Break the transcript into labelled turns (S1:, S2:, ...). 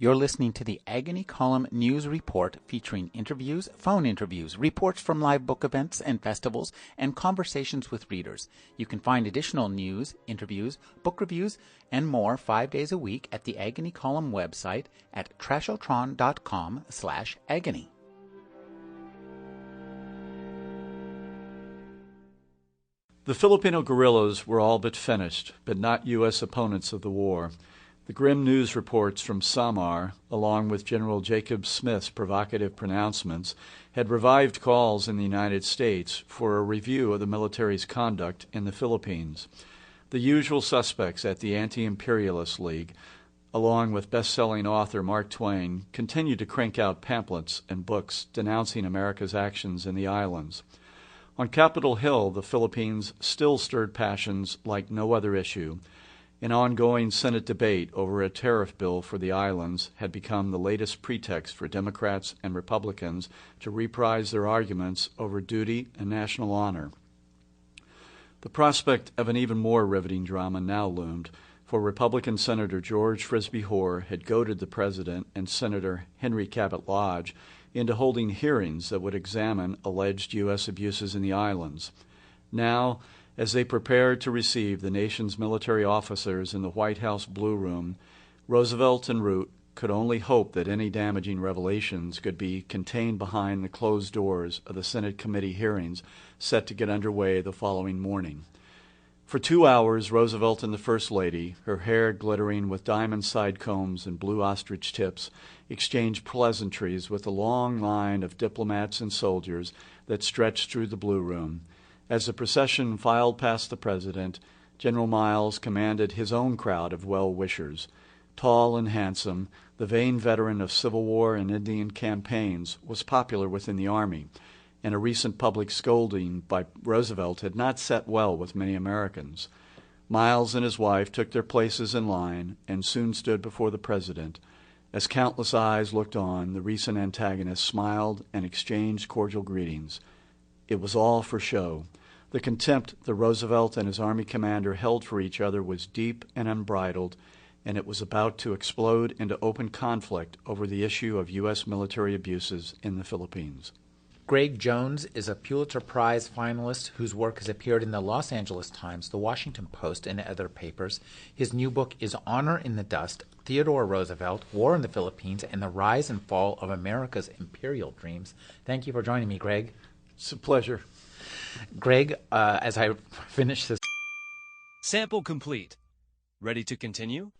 S1: You're listening to the Agony Column News Report featuring interviews, phone interviews, reports from live book events and festivals, and conversations with readers. You can find additional news, interviews, book reviews, and more 5 days a week at the Agony Column website at trashotron.com/agony.
S2: The Filipino guerrillas were all but finished, but not U.S. opponents of the war. The grim news reports from Samar, along with General Jacob Smith's provocative pronouncements, had revived calls in the United States for a review of the military's conduct in the Philippines. The usual suspects at the Anti-Imperialist League, along with best-selling author Mark Twain, continued to crank out pamphlets and books denouncing America's actions in the islands. On Capitol Hill, the Philippines still stirred passions like no other issue. An ongoing Senate debate over a tariff bill for the islands had become the latest pretext for Democrats and Republicans to reprise their arguments over duty and national honor. The prospect of an even more riveting drama now loomed, for Republican Senator George Frisbee Hoar had goaded the President and Senator Henry Cabot Lodge into holding hearings that would examine alleged U.S. abuses in the islands. Now, as they prepared to receive the nation's military officers in the White House Blue Room, Roosevelt and Root could only hope that any damaging revelations could be contained behind the closed doors of the Senate committee hearings set to get underway the following morning. For 2 hours, Roosevelt and the First Lady, her hair glittering with diamond side combs and blue ostrich tips, exchanged pleasantries with a long line of diplomats and soldiers that stretched through the Blue Room. As the procession filed past the President, General Miles commanded his own crowd of well-wishers. Tall and handsome, the vain veteran of Civil War and Indian campaigns was popular within the Army, and a recent public scolding by Roosevelt had not set well with many Americans. Miles and his wife took their places in line and soon stood before the President. As countless eyes looked on, the recent antagonists smiled and exchanged cordial greetings. It was all for show. The contempt that Roosevelt and his Army commander held for each other was deep and unbridled, and it was about to explode into open conflict over the issue of U.S. military abuses in the Philippines.
S1: Gregg Jones is a Pulitzer Prize finalist whose work has appeared in the Los Angeles Times, the Washington Post, and other papers. His new book is Honor in the Dust, Theodore Roosevelt, War in the Philippines, and the Rise and Fall of America's Imperial Dreams. Thank you for joining me, Gregg.
S2: It's a pleasure.
S1: Gregg, as I finish this...
S3: Sample complete. Ready to continue?